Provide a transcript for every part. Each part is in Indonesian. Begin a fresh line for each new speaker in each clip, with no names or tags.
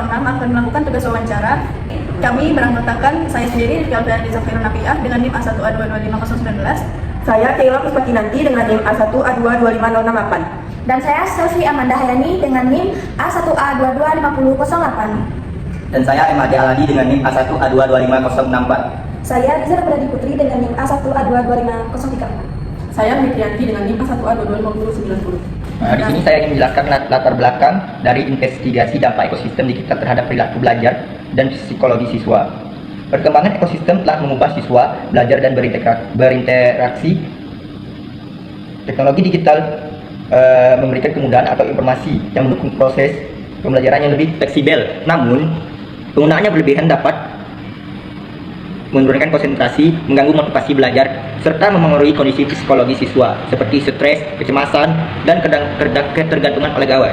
6 akan melakukan tugas wawancara. Kami beranggotakan saya sendiri Fialda Liza Khairul Nafiah dengan NIM A1A2250019.
Saya Keila Puspakinanti dengan NIM A1A2250068.
Dan saya Selvi Amanda Hairani dengan NIM A1A225008.
Dan saya MAD Aladi dengan NIM A1A2250064.
Saya Rizal Beradi Putri dengan NIM A1A22503.
Saya Mitrianti dengan NIM A1A225090.
Di sini saya ingin menjelaskan latar belakang dari investigasi dampak ekosistem digital terhadap perilaku belajar dan psikologi siswa. Perkembangan ekosistem telah mengubah siswa belajar dan berinteraksi. Teknologi digital memberikan kemudahan atau informasi yang mendukung proses pembelajaran yang lebih fleksibel. Namun, penggunaannya berlebihan dapat menurunkan konsentrasi, mengganggu motivasi belajar, serta memengaruhi kondisi psikologi siswa seperti stres, kecemasan, dan ketergantungan oleh gawai.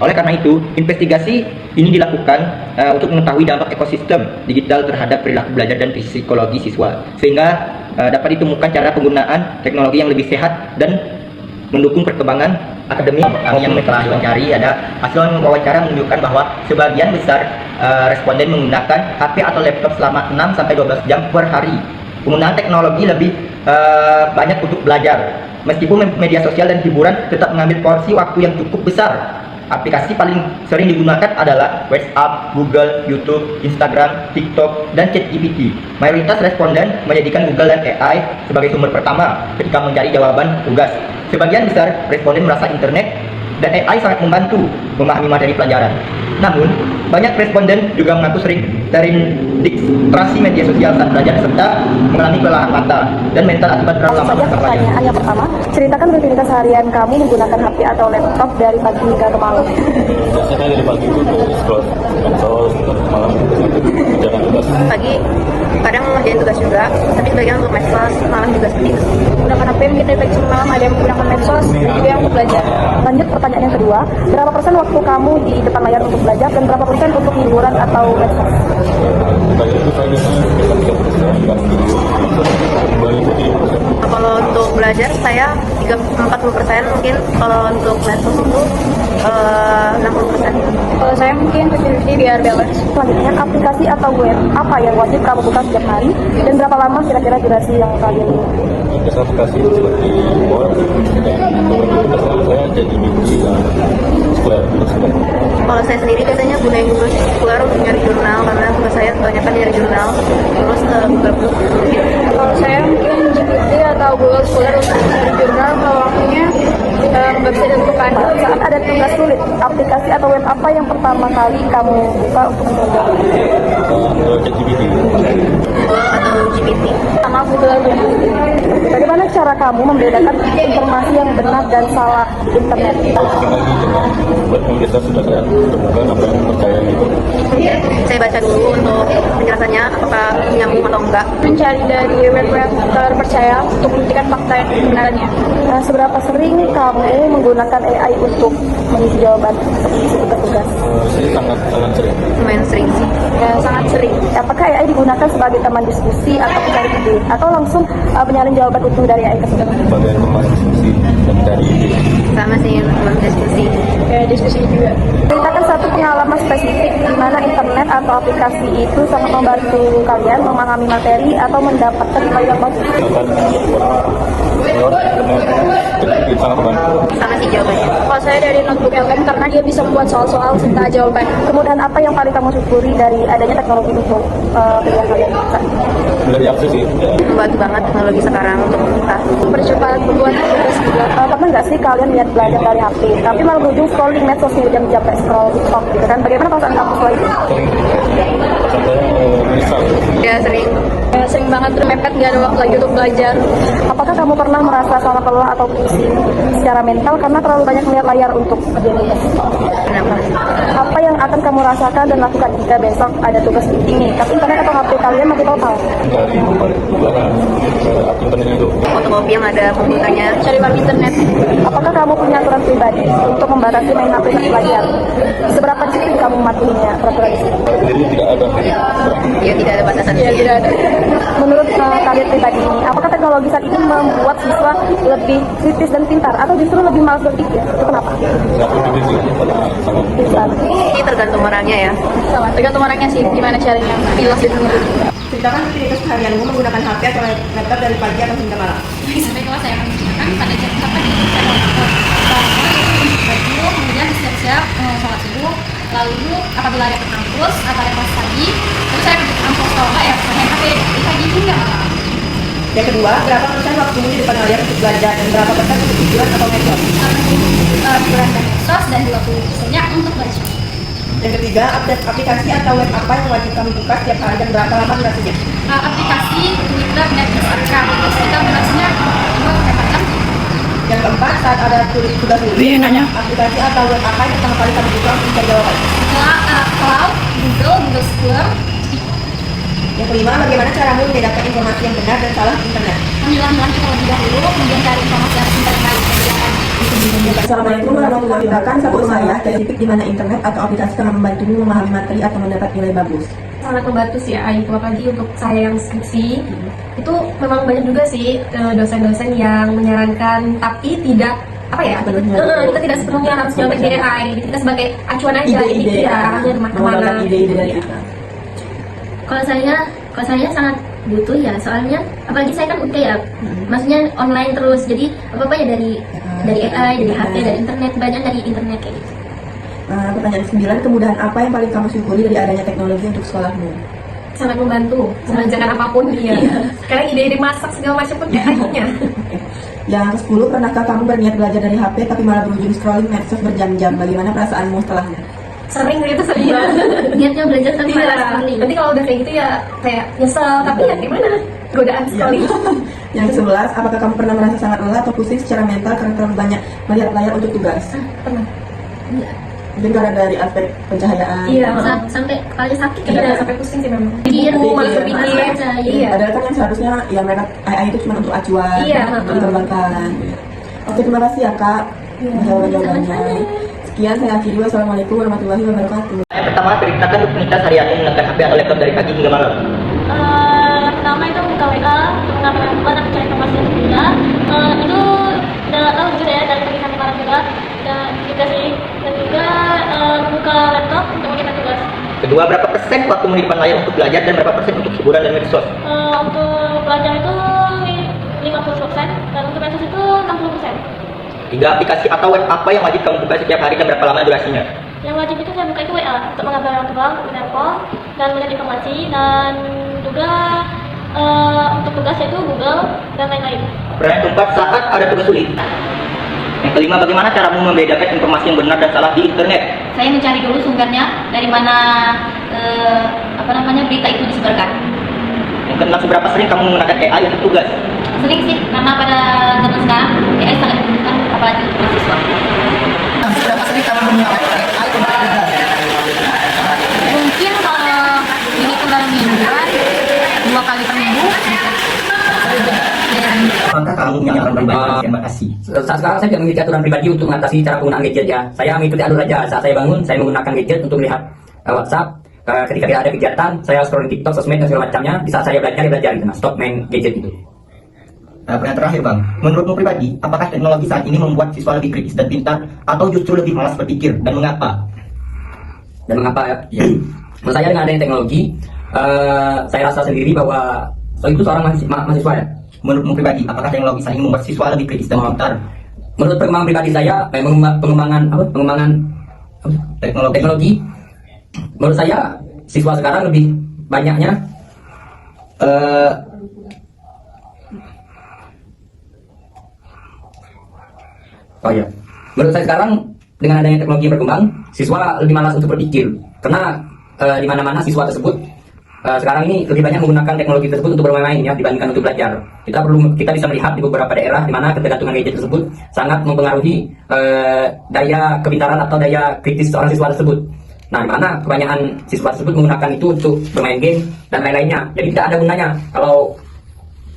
Oleh karena itu, investigasi ini dilakukan untuk mengetahui dampak ekosistem digital terhadap perilaku belajar dan psikologi siswa, sehingga dapat ditemukan cara penggunaan teknologi yang lebih sehat dan mendukung perkembangan akademik. Kami yang telah mencari hasil wawancara menunjukkan bahwa sebagian besar responden menggunakan HP atau laptop selama 6-12 jam per hari. Penggunaan teknologi lebih banyak untuk belajar. Meskipun media sosial dan hiburan tetap mengambil porsi waktu yang cukup besar. Aplikasi paling sering digunakan adalah WhatsApp, Google, YouTube, Instagram, TikTok, dan ChatGPT. Mayoritas responden menjadikan Google dan AI sebagai sumber pertama ketika mencari jawaban tugas. Sebagian besar responden merasa internet dan AI sangat membantu memahami materi pelajaran. Namun, banyak responden juga mengaku sering terindistrasi media sosial saat belajar serta mengalami kelelahan mata dan mental akibat terlalu lama belajar.
Pertanyaan yang pertama, ceritakan rutinitas harian kamu menggunakan HP atau laptop dari pagi hingga ke malam.
Biasanya dari pagi itu scroll medsos, malam kerjakan tugas.
Pagi kadang ngerjain tugas juga, tapi sebagian untuk medsos, malam juga seperti itu.
Menggunakan HP mungkin dari pagi sampai malam, ada yang menggunakan medsos dan juga yang untuk belajar. Lanjut pertanyaan yang kedua, berapa persen waktu kamu di depan layar untuk belajar dan berapa persen untuk hiburan atau medsos?
Belajar itu saya biasanya sekitar 30% dan mengikuti 30%.
Kalau untuk belajar saya 40% mungkin, kalau untuk medsos itu 60%.
Kalau saya mungkin 50-50 biar balance. Selanjutnya, aplikasi atau web apa yang wajib kamu buka setiap hari dan berapa lama kira-kira durasi yang kalian ini?
Biasa aplikasi seperti Word dan biasanya saya jadi minggu dan Square.
Kalau saya sendiri biasanya gunain Google Scholar untuk nyari jurnal, karena tugas saya kebanyakan nyari jurnal, terus Google Book.
Kalau saya mungkin GPT atau Google Scholar untuk mencari jurnal. Kalau waktunya nggak bisa ditentukan. Saat ada tugas sulit, aplikasi atau web apa yang pertama kali kamu buka untuk mengerjakan?
ChatGPT.
Atau GPT.
Sama Google. Bagaimana cara kamu membedakan informasi yang benar dan salah di internet?
Lagi dengan buat biasa sudah saya temukan apa yang percaya gitu.
Saya baca dulu untuk penjelasannya apakah nyambung atau enggak.
Mencari dari web-web terpercaya untuk membuktikan fakta yang kebenarannya. Seberapa sering kamu menggunakan AI untuk mengisi jawaban seperti tugas?
Saya sangat sering.
Lumayan sering sih.
Sangat sering. Apakah AI digunakan sebagai teman diskusi atau pencari ide atau langsung menyalin jawaban utuh dari AI tersebut?
Sebagai teman diskusi dan dari ide.
Sama sih teman diskusi.
Diskusi juga. Ceritakan satu pengalaman spesifik di mana internet atau aplikasi itu sangat membantu kalian memahami materi atau mendapatkan nilai yang bagus.
Sangat membantu.
Sama sih jawabannya.
Kalau saya dari notebook LM karena dia bisa membuat soal-soal serta jawaban. Kemudian apa yang paling kamu syukuri dari adanya teknologi untuk kegiatan kalian?
Dari akses sih.
Membantu banget teknologi sekarang untuk kita.
Percepat membuat tugas juga. Pernah nggak sih kalian lihat belajar dari HP, tapi malah berujung scrolling medsos jam-jam scroll TikTok gitu kan? Bagaimana perasaan kamu setelah itu?
Contohnya misal.
Ya sering.
Sering banget tuh mepet, nggak ada waktu lagi untuk belajar. Apakah kamu pernah merasa sangat lelah atau pusing secara mental karena terlalu banyak melihat layar untuk kerjaan tugas?
Kenapa?
Apa yang akan kamu rasakan dan lakukan jika besok ada tugas penting nih, tapi internet atau HP kalian mati total?
Dari belakang internet itu.
Fotokopi yang ada komputernya.
Cari web internet. Apakah kamu punya aturan pribadi untuk membatasi main HP saat belajar? Seberapa disiplin kamu mematuhinya peraturan itu?
Jadi tidak ada.
Ya tidak ada batasan.
Ya tidak ada. menurut kalian pribadi ini, apakah teknologi saat ini membuat siswa lebih kritis dan pintar atau justru lebih malas berpikir? Itu kenapa?
Ini tergantung orangnya ya.
Tergantung orangnya sih, gimana caranya pilas itu.
Ceritakan aktivitas harianmu menggunakan HP atau laptop dari pagi atau hingga malam.
Sampai kelas saya mengerjakan pada jam 8 itu saya baju, kemudian siap-siap sholat subuh, lalu apabila ada ke kampus atau ada kelas pagi, terus saya pergi ke kampus. Kalau enggak ya main HP dari pagi hingga malam.
Yang kedua, berapa persen waktumu di depan layar untuk belajar dan berapa persen untuk hiburan atau medsos?
Hiburan dan medsos dan 20%-nya untuk baca.
Yang ketiga, update aplikasi atau web apa yang wajib kamu buka setiap hari dan berapa lama durasinya?
Aplikasi Twitter, Netflix, Instagram, kita durasinya 2-4 jam.
Yang keempat, saat ada tugas aplikasi atau web apa yang pertama kali kamu buka untuk mencari jawaban?
Cloud, Google Scholar,
Yang kelima, bagaimana caramu membedakan informasi yang benar dan salah di internet?
memilah-milah terlebih dahulu, kemudian cari informasi yang singkat baik.
Assalamualaikum warahmatullahi wabarakatuh. Sahabat saya, dari titik di mana internet atau aplikasi telah membantumu memahami materi atau mendapat nilai bagus.
Sangat membantu sih itu apalagi untuk saya yang skripsi itu memang banyak juga sih dosen-dosen yang menyarankan tapi tidak apa ya kita tidak sepenuhnya harus nyontek dari AI, kita sebagai acuan aja
Ide-ide
kita arahnya kemana-mana.
mengeluarkan ide-ide dari kita.
Kalau saya sangat butuh ya, soalnya apalagi saya kan ya maksudnya online terus, jadi apa ya dari AI, dari HP, dari internet, banyak dari internet kayak gitu.
Pertanyaan 9, kemudahan apa yang paling kamu syukuri dari adanya teknologi untuk sekolahmu?
Sangat membantu mengerjakan apapun dia. Sekarang ide-ide masak segala macam pun kayaknya.
Yang ke-10, pernahkah kamu berniat belajar dari HP tapi malah berujung scrolling medsos berjam-jam? Bagaimana perasaanmu setelahnya?
Sering gitu sering niatnya belajar tapi malas sekali. Nanti kalau udah kayak gitu ya kayak nyesel, tapi ya gimana, godaan sekali.
Yang ke-11, apakah kamu pernah merasa sangat lelah atau pusing secara mental karena terlalu banyak melihat layar untuk tugas?
Pernah. Iya.
Mungkin karena dari aspek pencahayaan.
Iya, sampai kepalanya sakit
Iya,
kan, sampai pusing sih memang.
Iya,
Malas berpikir. Iya.
Padahal kan yang seharusnya ya mereka AI itu cuma untuk acuan,
Iya,
untuk dikembangkan. Oke, terima kasih ya Kak jawabannya. Sekian, saya akhiri. Wassalamualaikum warahmatullahi wabarakatuh.
Yang pertama, ceritakan rutinitas harianmu menggunakan HP atau laptop dari pagi hingga malam.
Pertama itu buka WA untuk mengapakan atau cari informasi yang berbeda. Itu udah tahu juga ya dari pagi sampai malam juga. Dan juga sih, dan juga buka laptop untuk mengerjakan tugas.
Kedua, berapa persen waktumu di depan layar untuk belajar dan berapa persen untuk hiburan dan medsos?
Untuk belajar itu 50% dan untuk medsos itu 60%.
Tiga, aplikasi atau web apa yang wajib kamu buka setiap hari dan berapa lama durasinya?
Yang wajib itu saya buka itu WA untuk mengabarkan tugas, telepon, dan melihat informasi, dan juga untuk tugasnya itu Google dan lain-lain.
Pertanyaan keempat, saat ada tugas sulit. Yang kelima, bagaimana caramu membedakan informasi yang benar dan salah di internet?
Saya mencari dulu sumbernya dari mana berita itu disebarkan.
Yang keenam, seberapa sering kamu menggunakan AI untuk tugas?
Sering sih, karena pada zaman sekarang AI sangat dibutuhkan apalagi untuk mahasiswa.
Berapa sering kamu menggunakan AI untuk tugas?
Mungkin kalau ini itu dalam mingguan 2 kali per minggu.
Apakah kamu punya aturan pribadi? Terima kasih.
Saat sekarang saya tidak memiliki aturan pribadi untuk mengatasi cara penggunaan gadget ya. Saya mengikuti alur saja. Saat saya bangun, saya menggunakan gadget untuk melihat WhatsApp. Ketika tidak ada kegiatan, saya scrolling TikTok, sosmed dan segala macamnya. Di saat saya belajar gitu. Nah, stop main gadget itu.
Pertanyaan terakhir Bang, menurutmu pribadi, apakah teknologi saat ini membuat siswa lebih kritis dan pintar atau justru lebih malas berpikir dan mengapa?
Ya? Menurut saya dengan adanya teknologi, saya rasa sendiri bahwa itu seorang mahasiswa ya.
Menurutmu pribadi, apakah teknologi saat ini membuat siswa lebih kritis dan pintar?
Menurut perkembangan pribadi saya, pengembangan teknologi, menurut saya siswa sekarang lebih banyaknya menurut saya sekarang dengan adanya teknologi yang berkembang, siswa lebih malas untuk berpikir karena di mana-mana siswa tersebut sekarang ini lebih banyak menggunakan teknologi tersebut untuk bermain-main ya dibandingkan untuk belajar. Kita bisa melihat di beberapa daerah di mana ketergantungan gadget tersebut sangat mempengaruhi daya kepintaran atau daya kritis seorang siswa tersebut. Nah, di mana kebanyakan siswa tersebut menggunakan itu untuk bermain game dan lain-lainnya. Jadi tidak ada gunanya kalau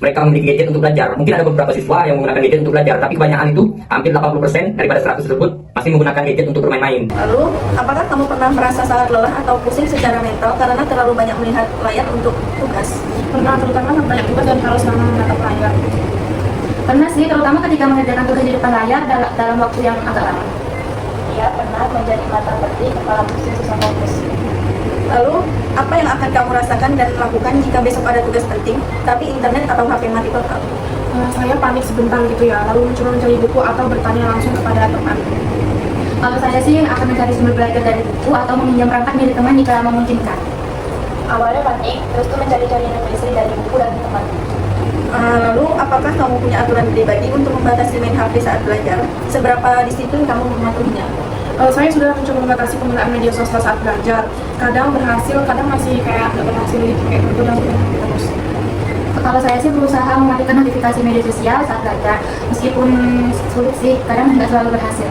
mereka memiliki gadget untuk belajar. Mungkin ada beberapa siswa yang menggunakan gadget untuk belajar, tapi kebanyakan itu, hampir 80% daripada 100 tersebut masih menggunakan gadget untuk bermain-main.
Lalu, apakah kamu pernah merasa sangat lelah atau pusing secara mental karena terlalu banyak melihat layar untuk tugas?
Pernah, terutama banyak tugas dan harus lama menatap layar. Pernah sih, terutama ketika mengerjakan tugas di depan layar dalam waktu yang agak lama.
Iya, pernah menjadi mata pedih, kepala pusing, susah fokus.
Lalu, apa yang akan kamu rasakan dan lakukan jika besok ada tugas penting, tapi internet atau HP mati total?
Saya panik sebentar gitu ya, lalu mencoba mencari buku atau bertanya langsung kepada teman.
Kalau saya sih akan mencari sumber belajar dari buku atau meminjam perangkat dari teman jika memungkinkan.
Awalnya panik, terus tuh mencari-cari informasi dari buku dan teman.
Lalu, apakah kamu punya aturan pribadi untuk membatasi main HP saat belajar? Seberapa disiplin kamu mematuhinya?
Saya sudah mencoba membatasi penggunaan media sosial saat belajar. Kadang berhasil, kadang masih kayak nggak berhasil gitu, kayak terus.
Kalau saya sih berusaha mematikan notifikasi media sosial saat belajar, meskipun sulit sih, kadang nggak selalu berhasil.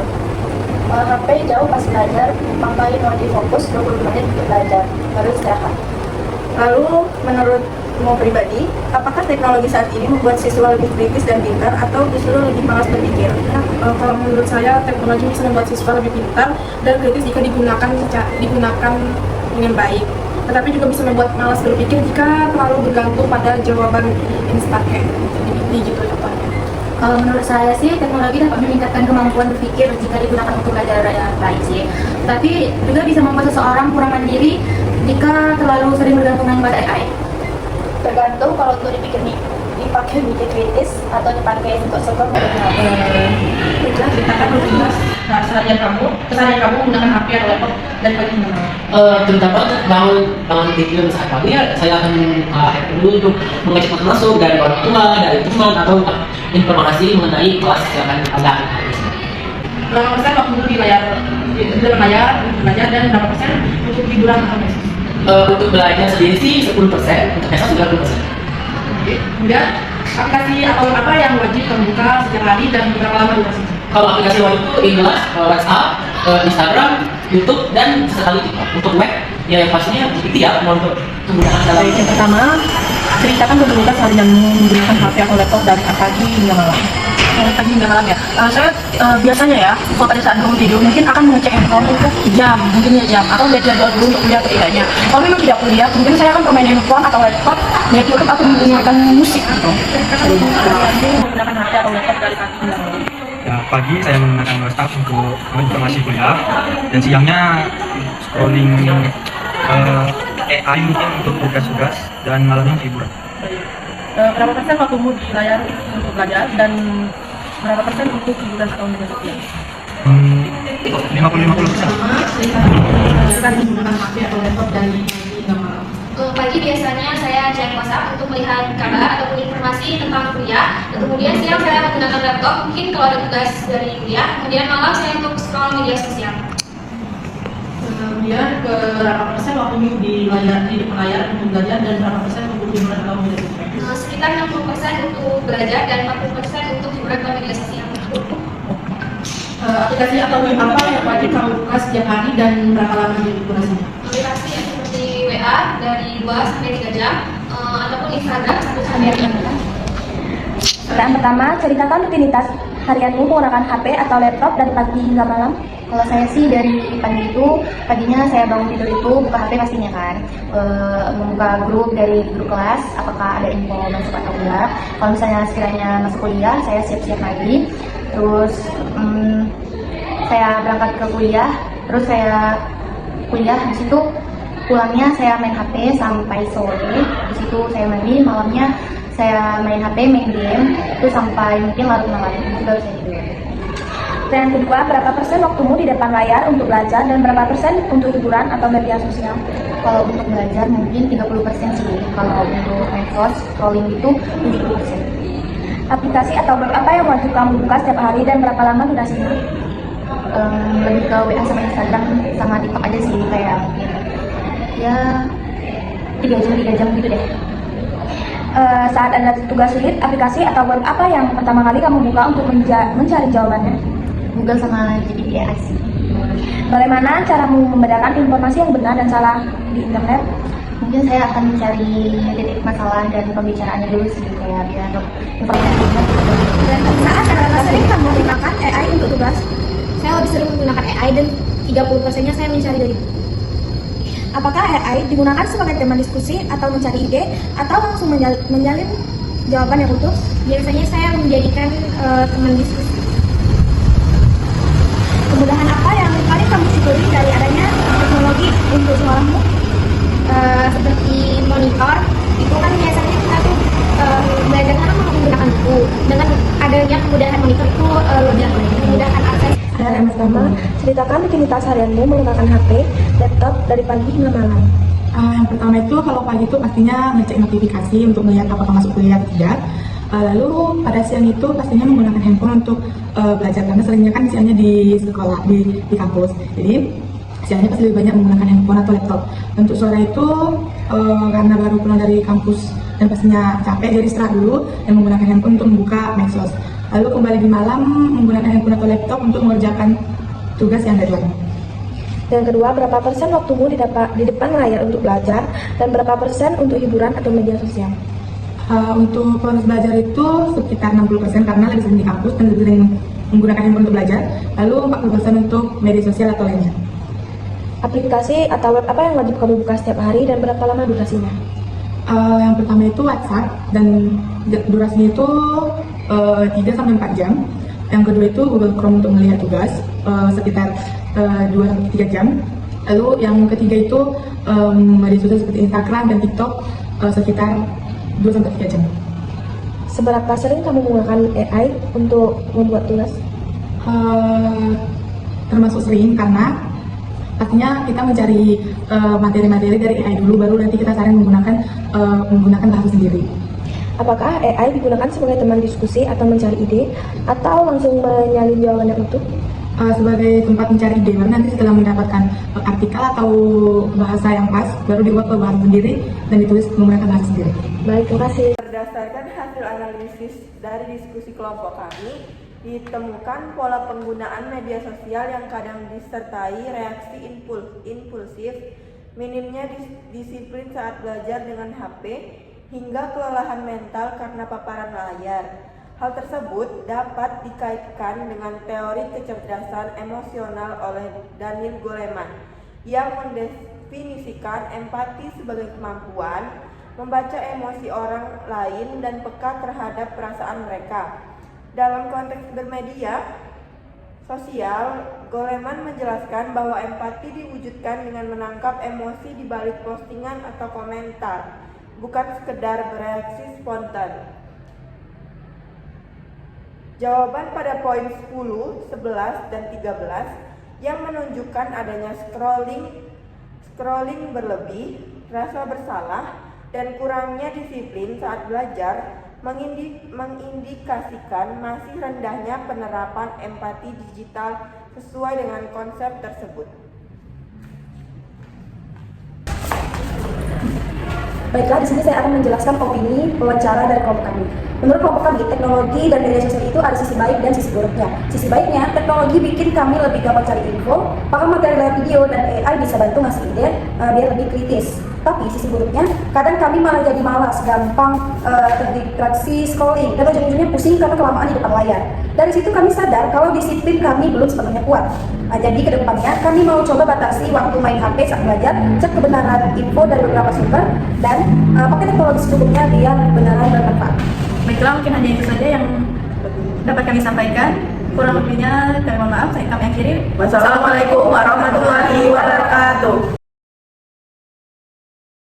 HP jauh pas belajar, pakai mode fokus 20 menit untuk belajar, baru istirahat.
Lalu, menurutmu pribadi, apakah teknologi saat ini membuat siswa lebih kritis dan pintar atau justru lebih malas berpikir?
Kalau menurut saya, teknologi bisa membuat siswa lebih pintar dan kritis jika digunakan dengan baik. Tetapi juga bisa membuat malas berpikir jika terlalu bergantung pada jawaban instan kayak gitu contohnya.
Kalau menurut saya sih, teknologi dapat meningkatkan kemampuan berpikir jika digunakan untuk belajar yang baik sih. Tapi juga bisa membuat seseorang kurang mandiri jika terlalu sering bergantung pada AI.
Tergantung kalau untuk dipakai mikir kritis atau dipakai untuk scroll.
Ceritakan rutinitas keseharian kamu menggunakan HP atau laptop dan bagaimana?
Terutama bangun tidur saat pagi ya, saya akan dulu untuk mengecek masuk dari orang tua, dari teman atau informasi mengenai kelas yang akan ada.
Berapa persen waktu di layar belajar dan berapa persen untuk hiburan atau medsos?
Untuk belajar sendiri sih 10%, untuk medsos 30%.
Kemudian aplikasi atau apa yang wajib kamu buka setiap hari dan berapa lama durasinya?
Kalau aplikasi web itu jelas WhatsApp, Instagram, YouTube, dan sesekali TikTok. Untuk web, ya pastinya ya untuk penggunaan dalam.
Yang pertama, ceritakan rutinitas harianmu menggunakan HP atau laptop dari pagi hingga malam.
Pagi hingga malam ya. Saya biasanya ya, kalau pada saat bangun tidur mungkin akan mengecek handphone itu mungkin jam atau lihat jadwal dulu untuk kuliah atau tidaknya. Kalau memang tidak kuliah, mungkin saya akan bermain handphone atau laptop, lihat YouTube atau mendengarkan musik gitu. Menggunakan HP atau laptop dari pagi hingga malam.
Ya, pagi saya menggunakan WhatsApp untuk informasi kuliah dan siangnya scrolling AI mungkin untuk tugas-tugas dan malamnya hiburan.
Berapa persen waktumu di layar untuk belajar dan berapa persen untuk hiburan atau media sosial?
50-50%.
Silakan menggunakan HP atau laptop dari pagi hingga malam.
Pagi biasanya saya cek WhatsApp untuk melihat kabar ataupun informasi tentang kuliah. Dan kemudian siang saya menggunakan laptop mungkin kalau ada tugas dari kuliah. Kemudian malam saya untuk scroll media sosial.
Kemudian berapa persen waktumu di depan layar untuk belajar dan berapa persen untuk hiburan atau media sosial?
Sekitar 60% untuk belajar dan 40% untuk hiburan atau media sosial.
Aplikasi atau web apa yang wajib kamu buka setiap hari dan berapa lama durasinya?
Aplikasi seperti WA dari 2 sampai 3 jam ataupun Instagram 1 sampai 5 jam.
Pertanyaan pertama, ceritakan rutinitas harianmu menggunakan HP atau laptop dari pagi hingga malam. Kalau saya sih dari pagi itu, paginya saya bangun tidur itu buka HP pastinya kan, membuka grup dari grup kelas, apakah ada info masuk atau enggak. Kalau misalnya sekiranya masuk kuliah, saya siap-siap lagi. Terus saya berangkat ke kuliah, terus saya kuliah, di situ pulangnya saya main HP sampai sore. Di situ saya mandi, malamnya saya main HP, main game, itu sampai mungkin larut malam, baru saya tidur.
Dan kedua, berapa persen waktumu di depan layar untuk belajar dan berapa persen untuk hiburan atau media sosial?
Kalau untuk belajar mungkin 30% sih, kalau untuk medsos, scrolling itu 70%.
Aplikasi atau web apa yang wajib kamu buka setiap hari dan berapa lama durasinya?
Lebih ke WA sama Instagram sama TikTok aja sih, kayak mungkin ya 3 jam gitu deh.
Saat ada tugas sulit, aplikasi atau web apa yang pertama kali kamu buka untuk mencari jawabannya?
Google sama GPT sih.
Bagaimana caramu membedakan informasi yang benar dan salah di internet?
Mungkin saya akan mencari titik masalah dan pembicaraannya dulu sih, kayak biar informasinya.
Dan saat berapa sering kamu menggunakan AI untuk tugas?
Saya lebih sering menggunakan AI dan 30%-nya saya mencari dari buku.
Apakah AI digunakan sebagai teman diskusi atau mencari ide atau langsung menjalin jawaban yang utuh?
Biasanya saya menjadikan teman diskusi.
Kemudahan apa yang paling kamu syukuri dari adanya teknologi untuk sekolahmu?
Seperti monitor, itu kan biasanya kita tuh belajarnya kan menggunakan buku. Dengan adanya kemudahan monitor itu lebih memudahkan akses.
Dan yang pertama, ceritakan rutinitas harianmu menggunakan HP, laptop dari pagi hingga malam.
Yang pertama itu kalau pagi itu pastinya ngecek notifikasi untuk melihat apakah masuk kuliah atau tidak. Lalu pada siang itu pastinya menggunakan handphone untuk belajar karena seringnya kan siangnya di sekolah, di kampus. Jadi siangnya pasti lebih banyak menggunakan handphone atau laptop. Untuk sore itu karena baru pulang dari kampus dan pastinya capek, jadi istirahat dulu dan menggunakan handphone untuk membuka medsos. Lalu kembali di malam menggunakan handphone atau laptop untuk mengerjakan tugas yang deadline.
Yang kedua, berapa persen waktumu di depan layar untuk belajar dan berapa persen untuk hiburan atau media sosial?
Untuk proses belajar itu sekitar 60% karena lebih sering di kampus dan lebih sering menggunakan handphone untuk belajar. Lalu 40% untuk media sosial atau lainnya.
Aplikasi atau web apa yang wajib kamu buka setiap hari dan berapa lama durasinya?
Yang pertama itu WhatsApp dan durasinya itu 3-4 jam. Yang kedua itu Google Chrome untuk melihat tugas sekitar 2-3 jam. Lalu yang ketiga itu media sosial seperti Instagram dan TikTok sekitar 2-3 jam.
Seberapa sering kamu menggunakan AI untuk membuat tugas?
Termasuk sering karena pastinya kita mencari materi-materi dari AI dulu, baru nanti kita saling menggunakan bahasa sendiri.
Apakah AI digunakan sebagai teman diskusi atau mencari ide atau langsung menyalin jawaban yang utuh?
Sebagai tempat mencari ide, baru nanti setelah mendapatkan artikel atau bahasa yang pas, baru dibuat ke bahasa sendiri dan ditulis menggunakan bahasa sendiri.
Baik, terima kasih.
Berdasarkan hasil analisis dari diskusi kelompok kami, ditemukan pola penggunaan media sosial yang kadang disertai reaksi impulsif, minimnya disiplin saat belajar dengan HP, hingga kelelahan mental karena paparan layar. Hal tersebut dapat dikaitkan dengan teori kecerdasan emosional oleh Daniel Goleman yang mendefinisikan empati sebagai kemampuan membaca emosi orang lain dan peka terhadap perasaan mereka. Dalam konteks bermedia sosial, Goleman menjelaskan bahwa empati diwujudkan dengan menangkap emosi di balik postingan atau komentar, bukan sekedar bereaksi spontan. Jawaban pada poin 10, 11, dan 13 yang menunjukkan adanya scrolling berlebih, rasa bersalah, dan kurangnya disiplin saat belajar mengindikasikan masih rendahnya penerapan empati digital sesuai dengan konsep tersebut.
Baiklah, di sini saya akan menjelaskan opini wawancara dari kelompok kami. Menurut kelompok kami, teknologi dan media sosial itu ada sisi baik dan sisi buruknya. Sisi baiknya, teknologi bikin kami lebih gampang cari info, paham materi lewat video, dan AI bisa bantu ngasih ide biar lebih kritis. Tapi sisi buruknya, kadang kami malah jadi malas, gampang terdistraksi scrolling, dan ujung-ujungnya pusing karena kelamaan di depan layar. Dari situ kami sadar kalau disiplin kami belum sepenuhnya kuat. Jadi kedepannya kami mau coba batasi waktu main HP saat belajar, cek kebenaran info dari beberapa sumber, dan pakai teknologi secukupnya biar benar-benar bermanfaat.
Baiklah, mungkin hanya itu saja yang dapat kami sampaikan. Kurang lebihnya kami mohon maaf, kami akhiri.
Wassalamualaikum warahmatullahi wabarakatuh.